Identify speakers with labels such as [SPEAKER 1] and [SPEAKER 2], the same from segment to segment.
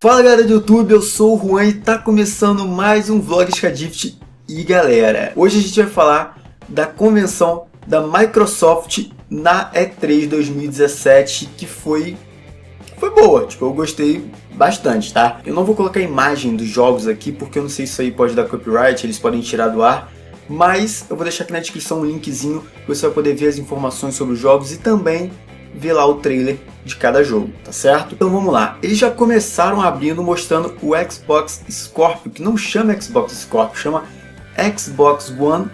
[SPEAKER 1] Fala galera do YouTube, eu sou o Juan e tá começando mais um vlog Skadift. E galera, hoje a gente vai falar da convenção da Microsoft na E3 2017 que foi boa, tipo, eu gostei bastante, tá? Eu não vou colocar a imagem dos jogos aqui porque eu não sei se isso aí pode dar copyright, eles podem tirar do ar, mas eu vou deixar aqui na descrição um linkzinho que você vai poder ver as informações sobre os jogos e também ver lá o trailer de cada jogo, tá certo? Então vamos lá, eles já começaram abrindo mostrando o Xbox Scorpio, que não chama Xbox Scorpio, chama Xbox One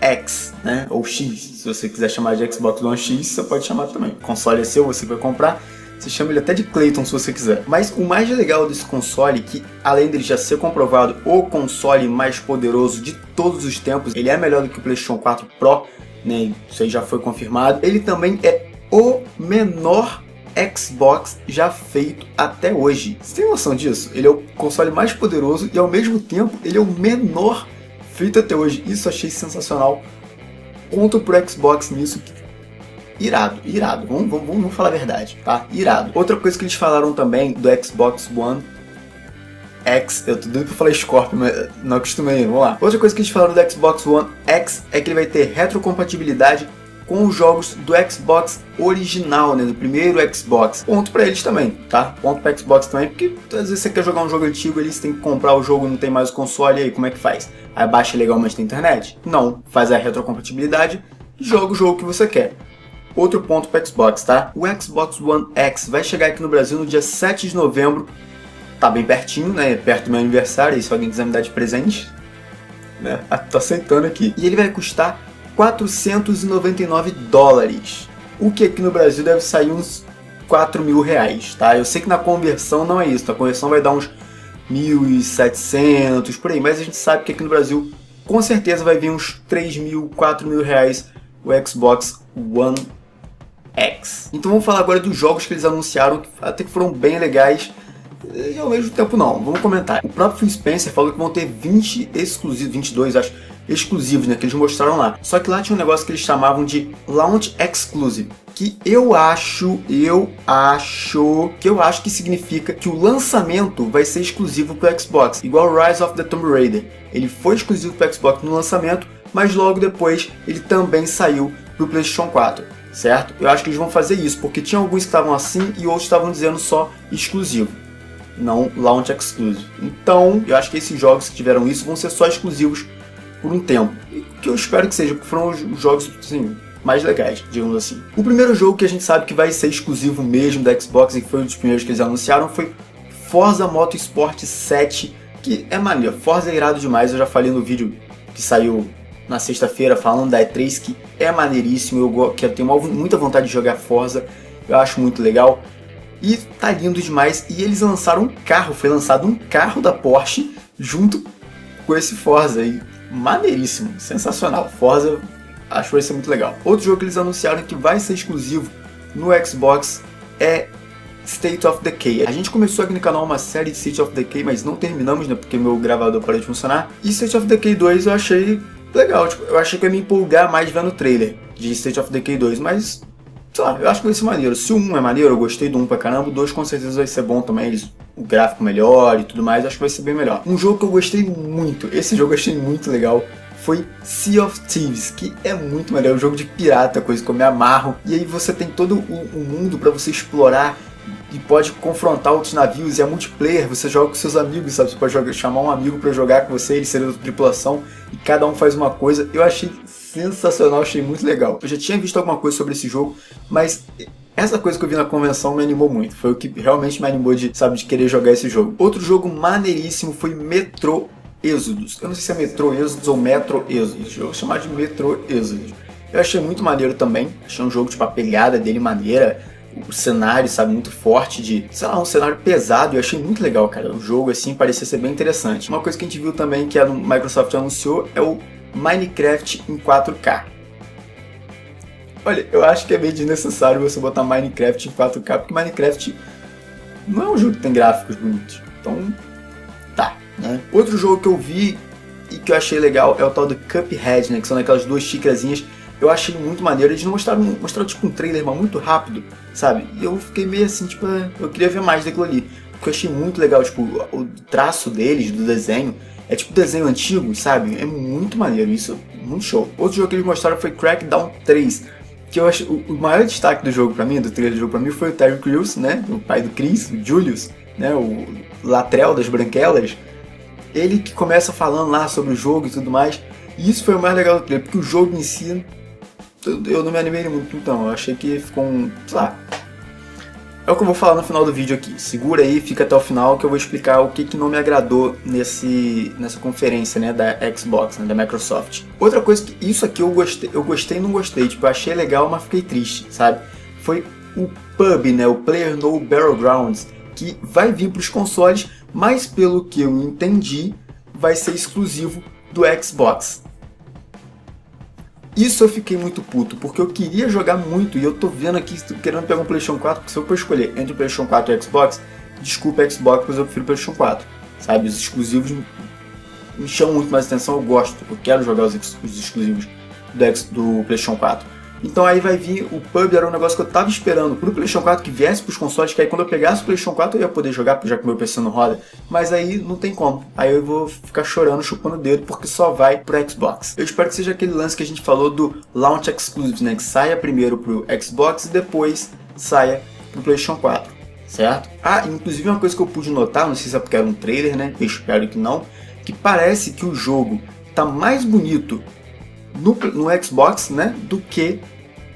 [SPEAKER 1] X, né? Ou X, se você quiser chamar de Xbox One X, você pode chamar também. O console é seu, você vai comprar, você chama ele até de Clayton se você quiser. Mas o mais legal desse console é que, além dele já ser comprovado o console mais poderoso de todos os tempos, ele é melhor do que o PlayStation 4 Pro, né? Isso aí já foi confirmado. Ele também é o menor Xbox já feito até hoje. Você tem noção disso? Ele é o console mais poderoso e ao mesmo tempo ele é o menor feito até hoje. Isso eu achei sensacional. Ponto pro Xbox nisso. Irado. Vamos falar a verdade, tá? Irado. Outra coisa que eles falaram também do Xbox One X, eu tô doido pra falar Scorpio, mas não acostumei, vamos lá. Outra coisa que eles falaram do Xbox One X é que ele vai ter retrocompatibilidade com os jogos do Xbox original, né, do primeiro Xbox. Ponto pra eles também, tá? Ponto pra Xbox também, porque às vezes você quer jogar um jogo antigo ali, você tem que comprar o jogo, não tem mais o console, e aí como é que faz? Aí baixa legalmente na internet? Não, faz a retrocompatibilidade e joga o jogo que você quer. Outro ponto para Xbox, tá? O Xbox One X vai chegar aqui no Brasil no dia 7 de novembro. Tá bem pertinho, né? Perto do meu aniversário, e se alguém quiser me dar de presente, né? Tô aceitando aqui. E ele vai custar $499. O que aqui no Brasil deve sair uns R$4.000, tá? Eu sei que na conversão não é isso, a conversão vai dar uns 1.700 por aí, mas a gente sabe que aqui no Brasil com certeza vai vir uns R$3.000, R$4.000 o Xbox One X. Então vamos falar agora dos jogos que eles anunciaram, que até que foram bem legais e ao mesmo tempo não. Vamos comentar. O próprio Phil Spencer falou que vão ter 20 exclusivos, 22 acho, exclusivos, né, que eles mostraram lá. Só que lá tinha um negócio que eles chamavam de Launch Exclusive, que eu acho que significa que o lançamento vai ser exclusivo para o Xbox, igual Rise of the Tomb Raider. Ele foi exclusivo para o Xbox no lançamento, mas logo depois ele também saiu para o PlayStation 4, certo? Eu acho que eles vão fazer isso, porque tinha alguns que estavam assim e outros estavam dizendo só exclusivo, não Launch Exclusive. Então, eu acho que esses jogos que tiveram isso vão ser só exclusivos por um tempo. E o que eu espero que seja, porque foram os jogos assim, mais legais, digamos assim. O primeiro jogo que a gente sabe que vai ser exclusivo mesmo da Xbox e que foi um dos primeiros que eles anunciaram foi Forza Motorsport 7, que é maneiro. Forza é irado demais, eu já falei no vídeo que saiu na sexta-feira falando da E3 que é maneiríssimo, eu tenho muita vontade de jogar Forza, eu acho muito legal. E tá lindo demais, e eles lançaram um carro, foi lançado um carro da Porsche junto com esse Forza, e maneiríssimo, sensacional. Forza, acho que vai ser muito legal. Outro jogo que eles anunciaram que vai ser exclusivo no Xbox é State of Decay. A gente começou aqui no canal uma série de State of Decay, mas não terminamos, né, porque meu gravador parou de funcionar. E State of Decay 2 eu achei legal, tipo, eu achei que eu ia me empolgar mais vendo o trailer de State of Decay 2, mas sei lá, eu acho que vai ser maneiro. Se o 1 é maneiro, eu gostei do 1 pra caramba, o 2 com certeza vai ser bom também, o gráfico melhor e tudo mais, acho que vai ser bem melhor. Um jogo que eu gostei muito, esse jogo eu achei muito legal, foi Sea of Thieves, que é muito maneiro, é um jogo de pirata, coisa que eu me amarro, e aí você tem todo o mundo pra você explorar, e pode confrontar outros navios, e é multiplayer, você joga com seus amigos, sabe? Você pode chamar um amigo pra jogar com você, ele seria da tripulação, e cada um faz uma coisa. Eu achei sensacional, achei muito legal. Eu já tinha visto alguma coisa sobre esse jogo, mas essa coisa que eu vi na convenção me animou muito. Foi o que realmente me animou de querer jogar esse jogo. Outro jogo maneiríssimo foi Metro Exodus. Eu não sei se é Metro Exodus ou Metro Exodus, eu vou chamar de Metro Exodus. Eu achei muito maneiro também, achei um jogo, tipo, a pegada dele maneira, o cenário, sabe, muito forte, um cenário pesado, eu achei muito legal, cara. O jogo, assim, parecia ser bem interessante. Uma coisa que a gente viu também, que a Microsoft anunciou, é o Minecraft em 4K. Olha, eu acho que é meio desnecessário você botar Minecraft em 4K, porque Minecraft não é um jogo que tem gráficos bonitos. Então, tá, né? Outro jogo que eu vi e que eu achei legal é o tal do Cuphead, né, que são aquelas duas xícarazinhas. Eu achei muito maneiro, eles mostraram tipo um trailer, mas muito rápido, sabe? E eu fiquei meio assim, tipo, eu queria ver mais daquilo ali. porque eu achei muito legal, tipo, o traço deles, do desenho, é tipo desenho antigo, sabe? É muito maneiro, isso, muito show. Outro jogo que eles mostraram foi Crackdown 3, que eu acho, o maior destaque do jogo pra mim, do trailer do jogo pra mim, foi o Terry Crews, né, o pai do Chris, o Julius, né, o Latrell das Branquelas, ele que começa falando lá sobre o jogo e tudo mais, e isso foi o mais legal do trailer, porque o jogo em si, eu não me animei muito, então, eu achei que ficou sei lá. É o que eu vou falar no final do vídeo aqui. Segura aí, fica até o final que eu vou explicar o que não me agradou nessa conferência, né, da Xbox, né, da Microsoft. Outra coisa que isso aqui eu gostei e não gostei, tipo, eu achei legal, mas fiquei triste, sabe? Foi o PUB, né, o PlayerUnknown's Battlegrounds, que vai vir para os consoles, mas pelo que eu entendi, vai ser exclusivo do Xbox. Isso eu fiquei muito puto, porque eu queria jogar muito e eu tô vendo aqui querendo pegar um PlayStation 4, porque se eu for escolher entre o PlayStation 4 e o Xbox, desculpa Xbox, mas eu prefiro o PlayStation 4, sabe? Os exclusivos me chamam muito mais atenção, eu gosto, eu quero jogar os exclusivos do PlayStation 4. Então aí vai vir, o PUB era um negócio que eu tava esperando pro PlayStation 4 que viesse pros consoles, que aí quando eu pegasse o PlayStation 4 eu ia poder jogar, já que meu PC não roda, mas aí não tem como, aí eu vou ficar chorando, chupando o dedo, porque só vai pro Xbox. Eu espero que seja aquele lance que a gente falou do Launch Exclusives, né, que saia primeiro pro Xbox e depois saia pro PlayStation 4, certo? Ah, inclusive uma coisa que eu pude notar, não sei se é porque era um trailer, né, eu espero que não, que parece que o jogo tá mais bonito no Xbox, né, do que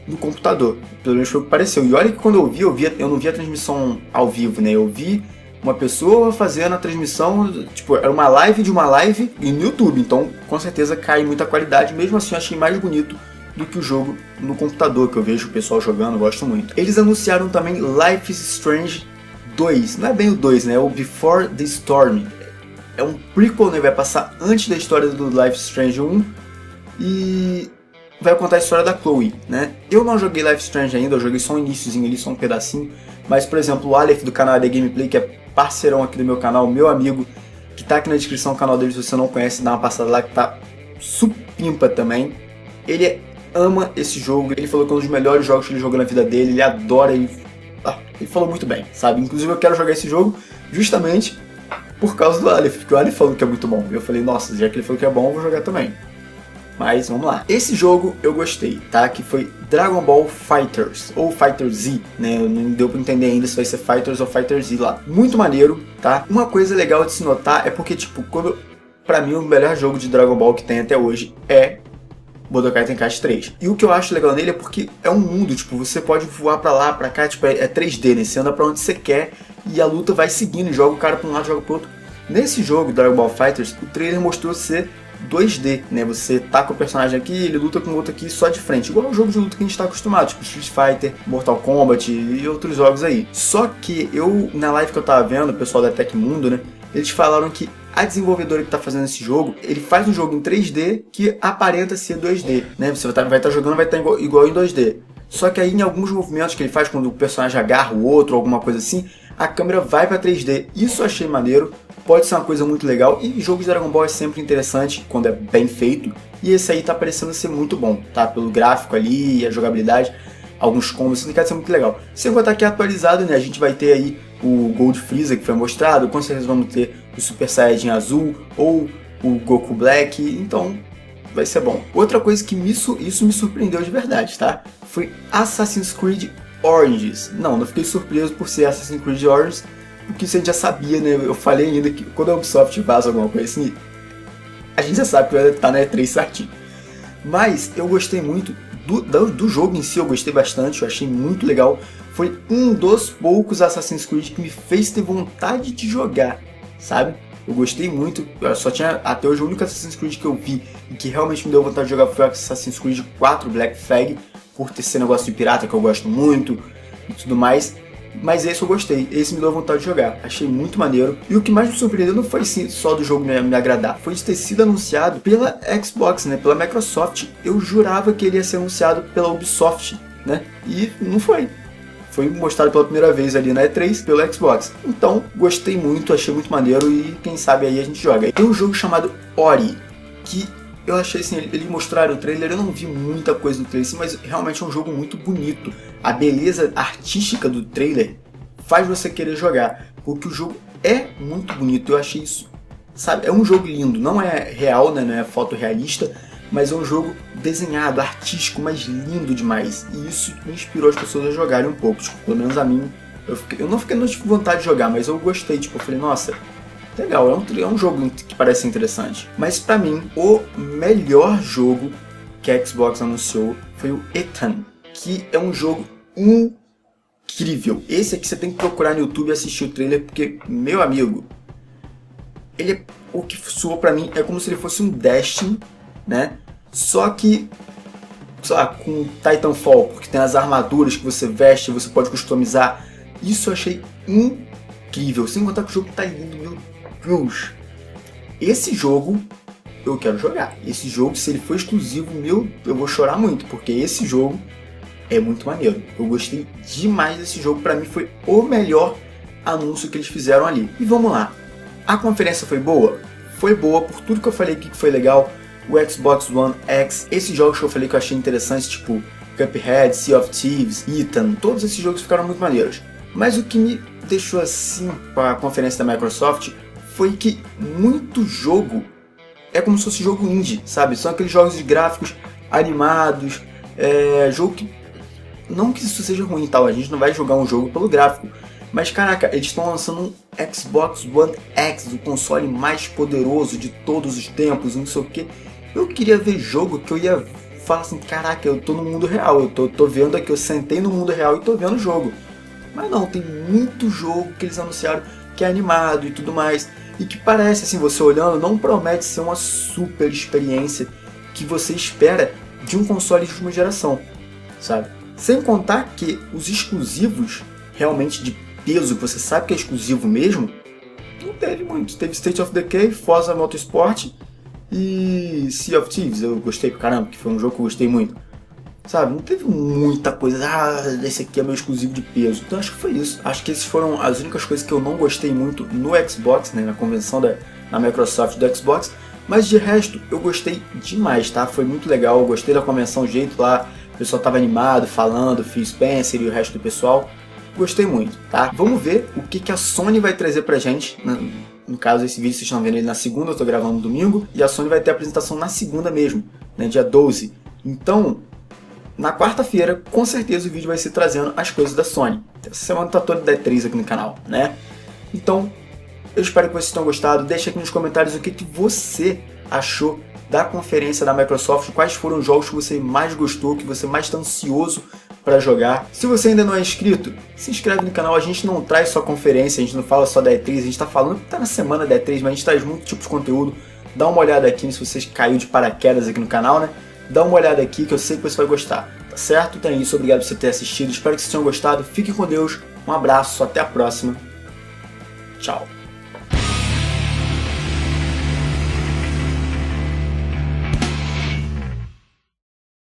[SPEAKER 1] no computador. Pelo menos foi o que pareceu. E olha que quando eu não vi a transmissão ao vivo, né? Eu vi uma pessoa fazendo a transmissão, tipo, era uma live de uma live no YouTube, então com certeza cai muita qualidade. Mesmo assim, eu achei mais bonito do que o jogo no computador, que eu vejo o pessoal jogando, eu gosto muito. Eles anunciaram também Life is Strange 2. Não é bem o 2, né? É o Before the Storm. É um prequel, né? Vai passar antes da história do Life is Strange 1 e vai contar a história da Chloe, né? Eu não joguei Life is Strange ainda, eu joguei só um iniciozinho ali, só um pedacinho. Mas, por exemplo, o Aleph do canal AD Gameplay, que é parceirão aqui do meu canal, meu amigo, que tá aqui na descrição do canal dele, se você não conhece, dá uma passada lá, que tá supimpa também. Ele ama esse jogo, ele falou que é um dos melhores jogos que ele jogou na vida dele, ele adora, ele falou muito bem, sabe? Inclusive eu quero jogar esse jogo justamente por causa do Aleph, porque o Aleph falou que é muito bom. Eu falei, nossa, já que ele falou que é bom, eu vou jogar também. Mas vamos lá. Esse jogo eu gostei, tá? Que foi Dragon Ball FighterZ, ou Fighter Z, né? Não deu pra entender ainda se vai ser Fighters ou Fighter Z lá. Muito maneiro, tá? Uma coisa legal de se notar é porque, tipo, pra mim o melhor jogo de Dragon Ball que tem até hoje é Budokai Tenkaichi 3. E o que eu acho legal nele é porque é um mundo, tipo, você pode voar pra lá, pra cá, tipo, é 3D, né? Você anda pra onde você quer e a luta vai seguindo, joga o cara pra um lado, joga pro outro. Nesse jogo, Dragon Ball FighterZ, o trailer mostrou ser 2D, né? Você tá com o personagem aqui, ele luta com o outro aqui só de frente, igual o jogo de luta que a gente tá acostumado, tipo Street Fighter, Mortal Kombat e outros jogos aí. Só que na live que eu tava vendo, o pessoal da Tecmundo, né? Eles falaram que a desenvolvedora que tá fazendo esse jogo, ele faz um jogo em 3D que aparenta ser 2D, né? Você vai estar jogando, vai estar igual em 2D. Só que aí em alguns movimentos que ele faz, quando o personagem agarra o outro, alguma coisa assim, a câmera vai para 3D. Isso eu achei maneiro, pode ser uma coisa muito legal, e jogos de Dragon Ball é sempre interessante quando é bem feito, e esse aí tá parecendo ser muito bom, tá? Pelo gráfico ali, a jogabilidade, alguns combos, isso vai ser muito legal. Sem contar que é atualizado, né? A gente vai ter aí o Gold Freeza que foi mostrado, com certeza vamos ter o Super Saiyajin Azul ou o Goku Black, então vai ser bom. Outra coisa que isso me surpreendeu de verdade, tá? Foi Assassin's Creed Origins. Não fiquei surpreso por ser Assassin's Creed Origins, porque isso a gente já sabia, né? Eu falei ainda que quando a Ubisoft vaza alguma coisa assim, a gente já sabe que vai estar na E3 certinho. Mas eu gostei muito do jogo em si, eu gostei bastante, eu achei muito legal. Foi um dos poucos Assassin's Creed que me fez ter vontade de jogar, sabe? Eu gostei muito, eu só tinha até hoje o único Assassin's Creed que eu vi e que realmente me deu vontade de jogar foi o Assassin's Creed 4 Black Flag, por ter esse negócio de pirata que eu gosto muito e tudo mais. Mas esse eu gostei, esse me deu vontade de jogar, achei muito maneiro. E o que mais me surpreendeu não foi sim, só do jogo me agradar, foi de ter sido anunciado pela Xbox, né, pela Microsoft. Eu jurava que ele ia ser anunciado pela Ubisoft, né, e não foi. Foi mostrado pela primeira vez ali na E3 pelo Xbox. Então, gostei muito, achei muito maneiro e quem sabe aí a gente joga. Tem um jogo chamado Ori, que eu achei assim, eles mostraram o trailer, eu não vi muita coisa no trailer, mas realmente é um jogo muito bonito. A beleza artística do trailer faz você querer jogar. porque o jogo é muito bonito, eu achei isso, sabe, é um jogo lindo, não é real, né, não é fotorrealista, mas é um jogo desenhado, artístico, mas lindo demais, e isso me inspirou as pessoas a jogarem um pouco, tipo, pelo menos a mim, eu não fiquei com vontade de jogar, mas eu gostei, tipo, eu falei, nossa, legal, é um jogo que parece interessante. Mas pra mim, o melhor jogo que a Xbox anunciou foi o Ethan, que é um jogo incrível. Esse aqui você tem que procurar no YouTube e assistir o trailer, porque, meu amigo, o que soou pra mim é como se ele fosse um Destiny, né? Só que, sei lá, com Titanfall, porque tem as armaduras que você veste, você pode customizar. Isso eu achei incrível, sem contar que o jogo tá lindo, meu Deus. Esse jogo eu quero jogar. Esse jogo, se ele for exclusivo, eu vou chorar muito, porque esse jogo é muito maneiro. Eu gostei demais desse jogo, pra mim foi o melhor anúncio que eles fizeram ali. E vamos lá, a conferência foi boa? Foi boa, por tudo que eu falei aqui que foi legal. O Xbox One X, esses jogos que eu falei que eu achei interessantes, tipo Cuphead, Sea of Thieves, Ethan, todos esses jogos ficaram muito maneiros. Mas o que me deixou assim com a conferência da Microsoft foi que muito jogo é como se fosse jogo indie, sabe? São aqueles jogos de gráficos animados, jogo que... Não que isso seja ruim, tal, a gente não vai jogar um jogo pelo gráfico, mas caraca, eles estão lançando um Xbox One X, o console mais poderoso de todos os tempos, não sei o que. Eu queria ver jogo que eu ia falar assim, caraca, eu tô no mundo real, eu tô vendo aqui, eu sentei no mundo real e tô vendo o jogo. Mas não, tem muito jogo que eles anunciaram que é animado e tudo mais, e que parece, assim, você olhando, não promete ser uma super experiência que você espera de um console de última geração, sabe? Sem contar que os exclusivos, realmente de peso, que você sabe que é exclusivo mesmo, não teve muito. Teve State of Decay, Forza Motorsport e Sea of Thieves, eu gostei pra caramba, que foi um jogo que eu gostei muito. Sabe, não teve muita coisa, esse aqui é meu exclusivo de peso. Então acho que foi isso. Acho que essas foram as únicas coisas que eu não gostei muito no Xbox, né, na convenção da Microsoft do Xbox. Mas de resto, eu gostei demais, tá? Foi muito legal, eu gostei da convenção, o jeito lá, o pessoal tava animado, falando, Phil Spencer e o resto do pessoal. Gostei muito, tá? Vamos ver o que a Sony vai trazer pra gente. No caso, esse vídeo vocês estão vendo ele na segunda, eu tô gravando no domingo. E a Sony vai ter a apresentação na segunda mesmo, né, dia 12. Então... na quarta-feira, com certeza o vídeo vai ser trazendo as coisas da Sony. Essa semana tá toda da E3 aqui no canal, né? Então, eu espero que vocês tenham gostado. Deixa aqui nos comentários o que você achou da conferência da Microsoft. Quais foram os jogos que você mais gostou, que você mais está ansioso para jogar. Se você ainda não é inscrito, se inscreve no canal. A gente não traz só conferência, a gente não fala só da E3. A gente está falando que tá na semana da E3, mas a gente traz muito tipo de conteúdo. Dá uma olhada aqui se você caiu de paraquedas aqui no canal, né? Dá uma olhada aqui que eu sei que você vai gostar, tá certo? Então é isso, obrigado por você ter assistido, espero que vocês tenham gostado, fiquem com Deus, um abraço, até a próxima, tchau!